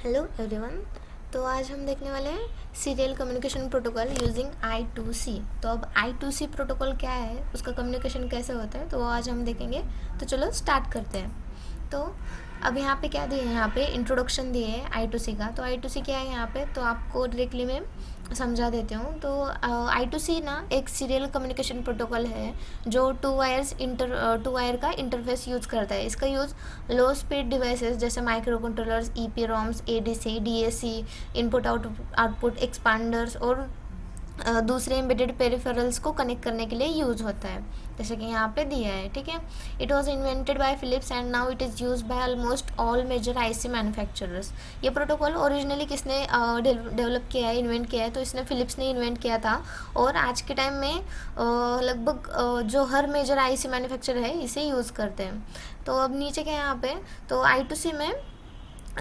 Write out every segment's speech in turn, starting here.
Hello everyone. तो आज हम देखने वाले हैं serial communication protocol using I2C। तो अब I2C प्रोटोकॉल क्या है, उसका कम्युनिकेशन कैसे होता है, तो वो आज हम देखेंगे। तो चलो स्टार्ट करते हैं। तो अब यहाँ पे क्या दिए हैं, यहाँ पे इंट्रोडक्शन दिए है I2C का। तो I2C क्या है यहाँ पे, तो आपको डायरेक्टली मैं समझा देती हूँ। तो I2C ना एक सीरियल कम्युनिकेशन प्रोटोकॉल है जो टू वायर का इंटरफेस यूज़ करता है। इसका यूज़ लो स्पीड डिवाइसेस जैसे micro controllers, EPROMs, ADC, DAC, input output expanders और दूसरे एम्बेडेड पेरिफेरल्स को कनेक्ट करने के लिए यूज़ होता है, जैसे कि यहाँ पे दिया है। ठीक है, it was invented by Philips and now it is use by almost all major IC manufacturers. ये प्रोटोकॉल ओरिजिनली किसने डेवलप किया है, इन्वेंट किया है, तो इसने फिलिप्स ने इन्वेंट किया था। और आज के टाइम में लगभग जो हर मेजर IC मैन्युफैक्चरर है इसे यूज़ करते हैं। तो अब नीचे क्या है यहाँ पे, तो I2C में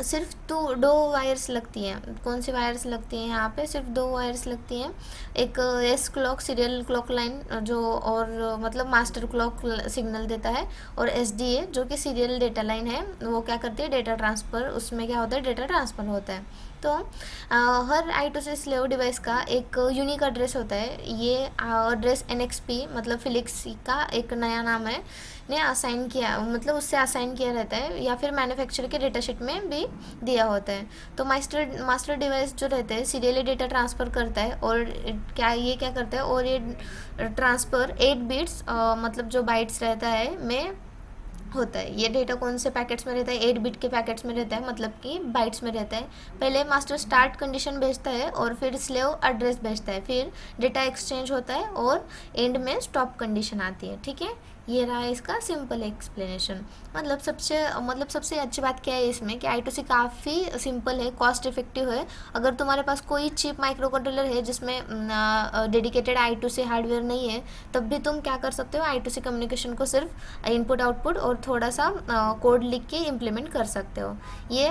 सिर्फ दो वायर्स लगती हैं। कौन सी वायर्स लगती हैं यहाँ पे, सिर्फ दो वायर्स लगती हैं। एक S clock serial clock line जो और मतलब मास्टर क्लॉक सिग्नल देता है, और SDA जो कि सीरियल डेटा लाइन है, वो क्या करती है, डेटा ट्रांसफ़र। उसमें क्या होता है, डेटा ट्रांसफ़र होता है। तो हर I2C स्लेव डिवाइस का एक यूनिक एड्रेस होता है। ये एड्रेस NXP मतलब फिलिप्स का एक नया नाम है, ने असाइन किया, मतलब उससे असाइन किया रहता है, या फिर मैन्युफैक्चरर के डेटा शीट में भी दिया होता है। तो मास्टर डिवाइस जो रहता है सीरियली डेटा ट्रांसफ़र करता है, और क्या करता है, और ये ट्रांसफ़र 8 बिट्स मतलब जो बाइट्स रहता है में होता है। ये डेटा कौन से पैकेट्स में रहता है, 8 बिट के पैकेट्स में रहता है, मतलब कि बाइट्स में रहता है। पहले मास्टर स्टार्ट कंडीशन भेजता है, और फिर स्लेव एड्रेस भेजता है, फिर डेटा एक्सचेंज होता है, और एंड में स्टॉप कंडीशन आती है। ठीक है, ये रहा इसका सिंपल एक्सप्लेनेशन। मतलब सबसे अच्छी बात क्या है इसमें कि I2C काफ़ी सिंपल है, कॉस्ट इफेक्टिव है। अगर तुम्हारे पास कोई चीप माइक्रो कंट्रोलर है जिसमें डेडिकेटेड I2C हार्डवेयर नहीं है, तब भी तुम क्या कर सकते हो, I2C कम्युनिकेशन को सिर्फ इनपुट आउटपुट और थोड़ा सा कोड लिख के इम्प्लीमेंट कर सकते हो। ये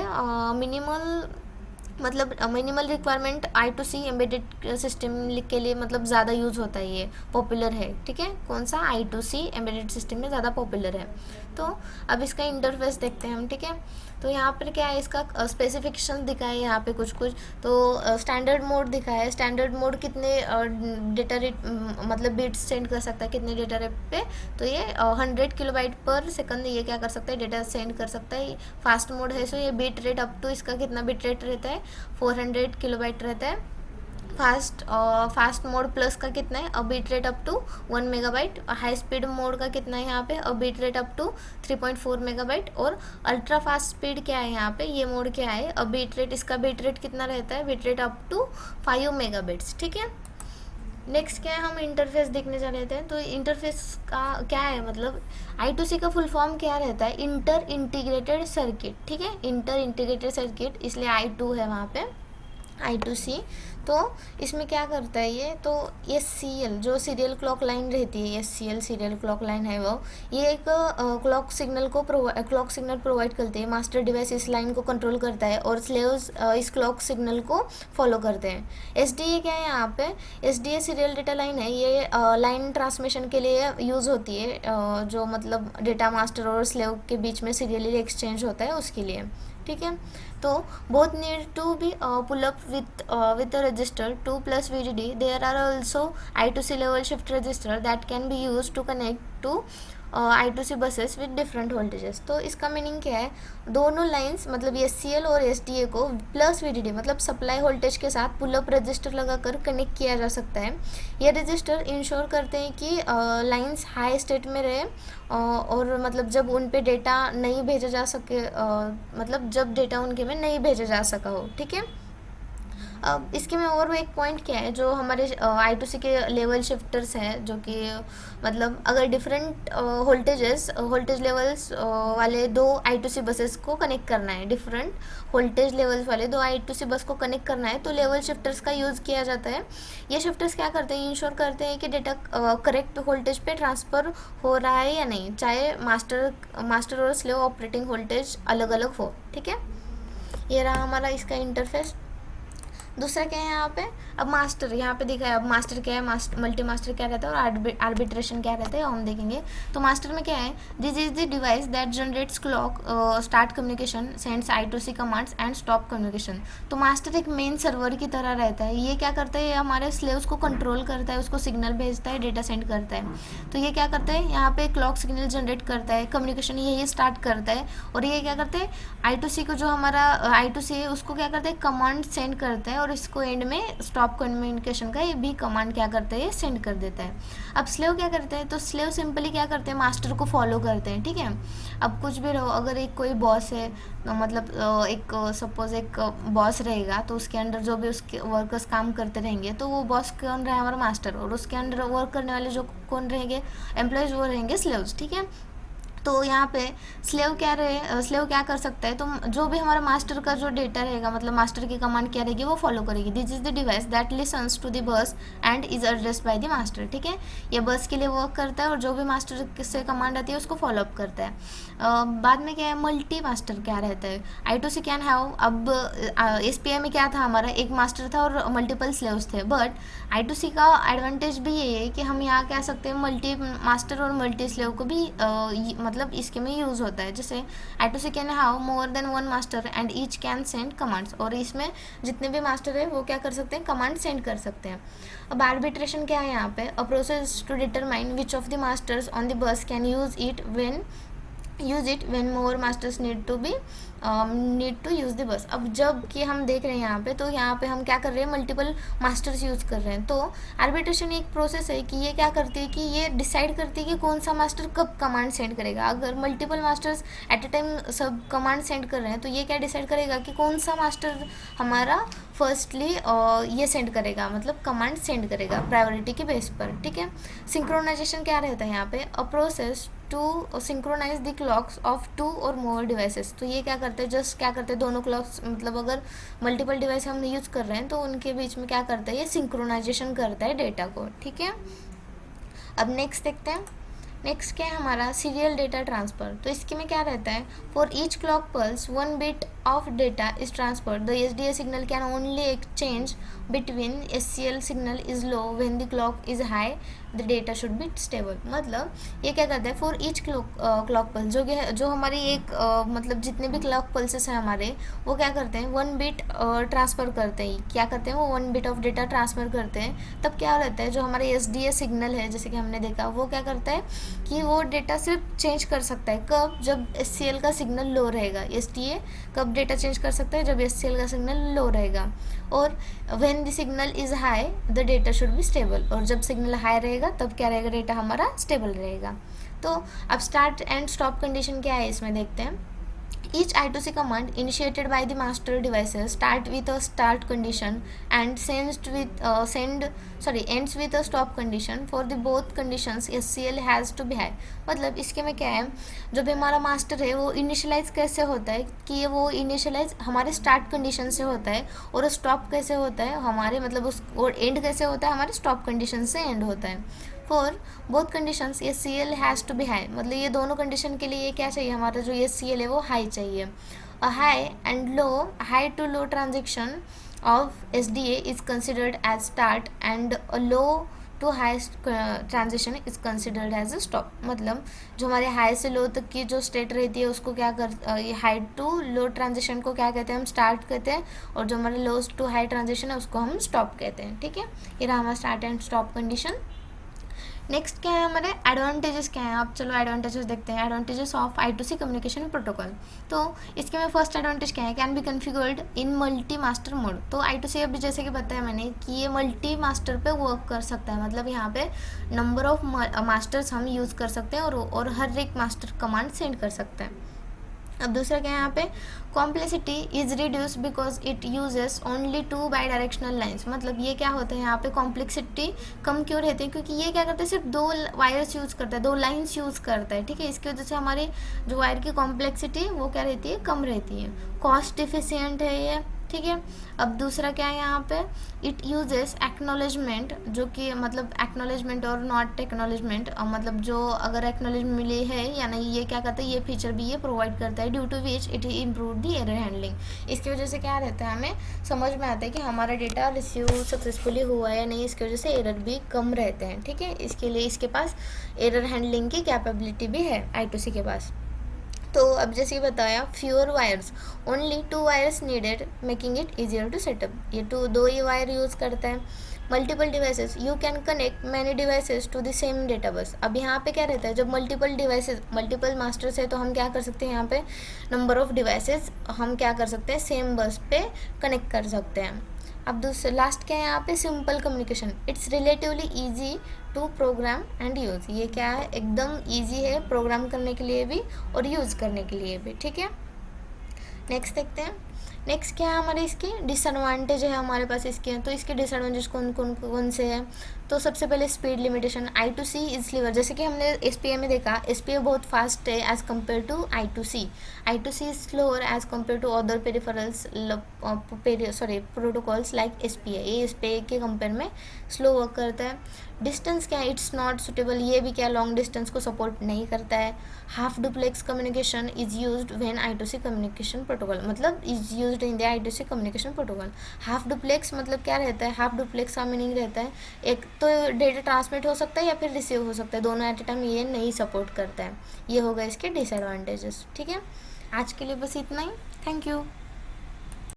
minimal requirement I2C embedded system के लिए मतलब ज़्यादा यूज़ होता है, ये पॉपुलर है। ठीक है, कौन सा, I2C एम्बेडेड सिस्टम में ज़्यादा पॉपुलर है। तो अब इसका इंटरफेस देखते हैं हम। ठीक है, तो यहाँ पर क्या है, इसका स्पेसिफिकेशन दिखा है यहाँ पे कुछ तो स्टैंडर्ड मोड दिखा है। स्टैंडर्ड मोड कितने डेटा रेट मतलब बिट्स सेंड कर सकता है, कितने डेटा रेट पे, तो ये 100 किलोबाइट पर सेकंड ये क्या कर सकता है, डेटा सेंड कर सकता है। फास्ट मोड है, सो ये बिट रेट अप टू, इसका कितना बिट रेट रहता है, 400 किलोबाइट रहता है। फास्ट मोड प्लस का कितना है, bit rate up to 1 megabyte. High speed mode का कितना है यहाँ पे, bit rate up to 3.4 megabyte. और अल्ट्रा फास्ट स्पीड क्या है यहाँ पे, ये मोड क्या है, बिट रेट, इसका बिट रेट कितना रहता है, bit rate up to 5 megabits. ठीक है, नेक्स्ट क्या है, हम इंटरफेस देखने जा रहे थे। तो इंटरफेस का क्या है, मतलब I2C का फुल फॉर्म क्या रहता है, इंटर इंटीग्रेटेड सर्किट। ठीक है, इंटर इंटीग्रेटेड सर्किट, इसलिए I2 है वहाँ पे, I2C। तो इसमें क्या करता है ये, तो SCL जो सीरियल क्लॉक लाइन रहती है, SCL सीरियल क्लॉक लाइन है वो, ये एक क्लॉक सिग्नल प्रोवाइड करती है। मास्टर डिवाइस इस लाइन को कंट्रोल करता है, और स्लेव्स इस क्लॉक सिग्नल को फॉलो करते हैं। SDA क्या है यहाँ पे, SDA सीरियल डेटा लाइन है। ये लाइन ट्रांसमिशन के लिए यूज़ होती है, जो मतलब डेटा मास्टर और स्लेव के बीच में सीरियली एक्सचेंज होता है उसके लिए। ठीक है, तो both need to be pull up with a register 2 plus VDD. There are also I2C level shift register that can be used to connect to I2C buses with different voltages. तो इसका meaning क्या है, दोनों lines मतलब SCL और SDA को plus VDD मतलब supply voltage के साथ पुल अप रजिस्टर लगाकर कनेक्ट किया जा सकता है। ये रजिस्टर इंश्योर करते हैं कि लाइंस हाई स्टेट में रहे, और मतलब जब उन पे डेटा नहीं भेजा जा सके, मतलब जब डेटा उनके में नहीं भेजा जा सका हो। ठीक है, अब इसके में और एक पॉइंट क्या है, जो हमारे I2C के लेवल शिफ्टर्स हैं, जो कि मतलब अगर डिफरेंट वोल्टेज लेवल्स वाले दो I2C बसेस को कनेक्ट करना है, डिफरेंट वोल्टेज लेवल्स वाले दो I2C बस को कनेक्ट करना है, तो लेवल शिफ्टर्स का यूज़ किया जाता है। ये शिफ्टर्स क्या करते हैं, इंश्योर करते हैं कि डेटा करेक्ट वोल्टेज पे ट्रांसफ़र हो रहा है या नहीं, चाहे मास्टर और स्लेव ऑपरेटिंग वोल्टेज अलग अलग हो। ठीक है, ये रहा हमारा इसका इंटरफेस। दूसरा क्या है यहाँ पे, अब मास्टर यहाँ पे दिखा है, अब मास्टर क्या है, मल्टी मास्टर क्या रहता है और आर्बिट्रेशन क्या रहता है हम देखेंगे। तो मास्टर में क्या है, this is the device that generates clock, start communication, sends I2C commands and stop communication. तो मास्टर एक मेन सर्वर की तरह रहता है, ये क्या करता है, ये हमारे स्लेव्स को कंट्रोल करता है, उसको सिग्नल भेजता है, डेटा सेंड करता है। तो ये क्या करता है, यहाँ पे क्लॉक सिग्नल जनरेट करता है, कम्युनिकेशन यही स्टार्ट करता है, और ये क्या करते हैं, I2C को जो हमारा I2C है उसको क्या करते हैं, कमांड सेंड करता है, और इसको एंड में स्टॉप कम्युनिकेशन का ये भी कमांड क्या करता है, ये सेंड कर देता है। अब स्लेव क्या करते हैं, तो स्लेव सिंपली क्या करते हैं, मास्टर को फॉलो करते हैं, ठीक है। अब कुछ भी रहो, अगर एक कोई बॉस है, मतलब एक सपोज एक बॉस रहेगा, तो उसके अंडर जो भी उसके वर्कर्स काम करते रहेंगे, तो वो बॉस कौन रहा है, हमारा मास्टर, और उसके अंडर वर्क करने वाले जो कौन रहेंगे, एम्प्लॉयज़, वो रहेंगे स्लेव्स, ठीक है। तो यहाँ पे स्लेव क्या कर सकता है, तो जो भी हमारा मास्टर का जो डेटा रहेगा, मतलब मास्टर की कमांड क्या रहेगी, वो फॉलो करेगी। This is the device that listens to the bus and is addressed by the master, ठीक है। ये बस के लिए वर्क करता है, और जो भी मास्टर से कमांड आती है उसको फॉलो अप करता है। बाद में क्या है, मल्टी मास्टर क्या रहता है, I2C कैन हैव, अब SPI में क्या था, हमारा एक मास्टर था और मल्टीपल स्लेव्स थे, बट I2C का एडवांटेज भी ये है कि हम यहाँ कह सकते हैं मल्टी मास्टर और मल्टी स्लेव को भी मतलब इसके में यूज़ होता है। जैसे I2C can have more than one master and each can send commands, और इसमें जितने भी मास्टर है वो क्या कर सकते हैं, कमांड सेंड कर सकते हैं। अब आर्बिट्रेशन क्या है यहाँ पे, a process to determine which of the masters on the bus can use it when more masters need to use the bus. अब जब कि हम देख रहे हैं यहाँ पे, तो यहाँ पे हम क्या कर रहे हैं, मल्टीपल मास्टर्स यूज़ कर रहे हैं। तो आर्बिट्रेशन एक प्रोसेस है कि ये क्या करती है कि ये डिसाइड करती है कि कौन सा मास्टर कब कमांड सेंड करेगा। अगर multiple masters at a time सब कमांड सेंड कर रहे हैं, तो ये क्या डिसाइड करेगा कि कौन सा मास्टर हमारा फर्स्टली ये सेंड करेगा, मतलब कमांड सेंड करेगा प्रायोरिटी के बेस पर, ठीक है। सिंक्रोनाइजेशन क्या रहता है यहाँ पे, a process to synchronize the clocks of 2 और मोर डिवाइसेस। तो ये क्या करते हैं, जस्ट क्या करते हैं, दोनों क्लॉक्स, मतलब अगर मल्टीपल डिवाइस हम यूज़ कर रहे हैं तो उनके बीच में क्या करता है, ये सिंक्रोनाइजेशन करता है डेटा को, ठीक है। अब नेक्स्ट देखते हैं, नेक्स्ट क्या है हमारा, सीरियल डेटा ट्रांसफ़र। तो इसके में क्या रहता है, for each clock pulse 1 bit of data is transferred. The SDA signal can only exchange between SCL signal is low when the clock is high. The data should be stable. मतलब ये क्या करता है, फॉर ईच क्लॉक पल्स, जो हमारी एक मतलब जितने भी क्लॉक पल्सेस हैं हमारे, वो क्या करते हैं, 1 बिट ट्रांसफ़र करते हैं। क्या करते हैं, वो 1 बिट ऑफ डेटा ट्रांसफ़र करते हैं। तब क्या रहता है, जो हमारे SDA सिग्नल है, जैसे कि हमने देखा, वो क्या करता है कि वो डेटा सिर्फ चेंज कर सकता है कब, जब SCL का सिग्नल लो रहेगा। SDA कब डेटा चेंज कर सकता है, जब SCL का सिग्नल लो रहेगा। और when the signal is high the data should be stable, और जब सिग्नल हाई रहेगा तब क्या रहेगा, डेटा हमारा स्टेबल रहेगा। तो अब स्टार्ट एंड स्टॉप कंडीशन क्या है इसमें देखते हैं। Each I2C command initiated by the master devices start with a start condition and ends with a stop condition. For the both conditions SCL has to be high. मतलब इसके में क्या है, जब हमारा मास्टर है वो इनिशियलाइज कैसे होता है कि वो इनिशियलाइज हमारे स्टार्ट कंडीशन से होता है, और स्टॉप कैसे होता है हमारे, मतलब उस, और एंड कैसे होता है, हमारे स्टॉप कंडीशन से एंड होता है। For both conditions SCL has to be high, मतलब ये दोनों कंडीशन के लिए ये क्या चाहिए, हमारा जो SCL है वो हाई चाहिए। A high to low transaction of SDA is considered as start and a low to high transition is considered as a stop. मतलब जो हमारे हाई से लो तक की जो स्टेट रहती है उसको क्या हाई टू लो ट्रांजिशन को क्या कहते हैं, हम स्टार्ट कहते हैं, और जो हमारे लो टू हाई ट्रांजिशन है उसको हम स्टॉप कहते हैं, ठीक है। ये रहा हमारा start and stop condition. Next क्या है हमारे एडवांटेजेस क्या है, आप चलो एडवांटेजेस देखते हैं। Advantages of I2C communication protocol. तो इसके में फर्स्ट एडवांटेज क्या है, can be configured in multi master mode. तो I2C अभी जैसे कि बताया मैंने कि ये मल्टी मास्टर पे वर्क कर सकता है, मतलब यहाँ पे नंबर ऑफ मास्टर्स हम यूज़ कर सकते हैं, और हर एक मास्टर कमांड सेंड कर सकता है। अब दूसरा क्या है यहाँ पे, complexity is reduce because it uses only 2 by directional lines. मतलब ये क्या होता है यहाँ पे, कॉम्प्लेक्सिटी कम क्यों रहती है, क्योंकि ये क्या करता है, सिर्फ 2 वायर्स यूज़ करता है, 2 लाइन्स यूज़ करता है, ठीक है। इसकी वजह से हमारी जो वायर की कॉम्प्लेक्सिटी वो क्या रहती है, कम रहती है। कॉस्ट इफिशियंट है ये, ठीक है। अब दूसरा क्या है यहाँ पे, इट यूजेस एक्नॉलेजमेंट, जो कि मतलब एक्नॉलेजमेंट और नॉट एक्नॉलेजमेंट, मतलब जो अगर एक्नॉलेजमेंट मिली है या नहीं, ये क्या करता है, ये फीचर भी ये प्रोवाइड करता है, due to which it improve the error handling. इसकी वजह से क्या रहता है, हमें समझ में आता है कि हमारा डेटा रिसीव सक्सेसफुली हुआ है या नहीं, इसकी वजह से एरर भी कम रहते हैं, ठीक है। इसके लिए इसके पास एरर हैंडलिंग की कैपेबिलिटी भी है I2C के पास। तो अब जैसे बताया, fewer wires, only 2 wires needed, making it easier to setup. ये 2 ही वायर यूज़ करता है। Multiple devices, you can connect many devices to the same data bus. अब यहाँ पे क्या रहता है, जब मल्टीपल डिवाइसेस, मल्टीपल मास्टर्स है, तो हम क्या कर सकते हैं, यहाँ पे नंबर ऑफ डिवाइसेस हम क्या कर सकते हैं, सेम बस पे कनेक्ट कर सकते हैं। अब दूसरा लास्ट क्या है यहाँ पे, simple communication, it's relatively easy to program and use. ये क्या है, एकदम ईजी है प्रोग्राम करने के लिए भी और यूज़ करने के लिए भी, ठीक है। नेक्स्ट देखते हैं, नेक्स्ट क्या है हमारे इसके डिसएडवांटेज है हमारे पास इसके। तो इसके डिसएडवांटेज कौन से हैं, तो सबसे पहले स्पीड लिमिटेशन, I2C इज स्लीवर। जैसे कि हमने SPA में देखा, SPA बहुत फास्ट है as compare to I2C। I2C is slower as compare to other peripherals protocols like SPA। ये SPA के कंपेयर में स्लो वर्क करता है। डिस्टेंस क्या है, इट्स नॉट सुटेबल, ये भी क्या लॉन्ग डिस्टेंस को सपोर्ट नहीं करता है। Half duplex communication is used when I2C communication protocol, मतलब is used in the I2C communication protocol. Half duplex मतलब क्या रहता है, हाफ डुप्लेक्स का मीनिंग रहता है एक तो डेटा ट्रांसमिट हो सकता है या फिर रिसीव हो सकता है, दोनों एट ए टाइम ये नहीं सपोर्ट करता है। ये होगा इसके डिसएडवांटेजेस, ठीक है। आज के लिए बस इतना ही, थैंक यू।